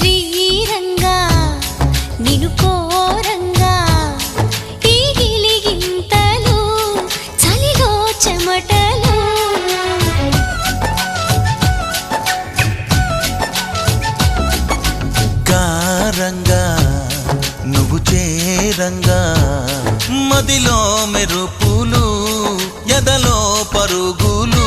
శ్రీరంగా నిను కోరంగా ఈ గిలిగింతలు చలిలో చెమటలు గారంగా నువ్వు చేరంగా మదిలో మెరుపులు ఎదలో పరుగులు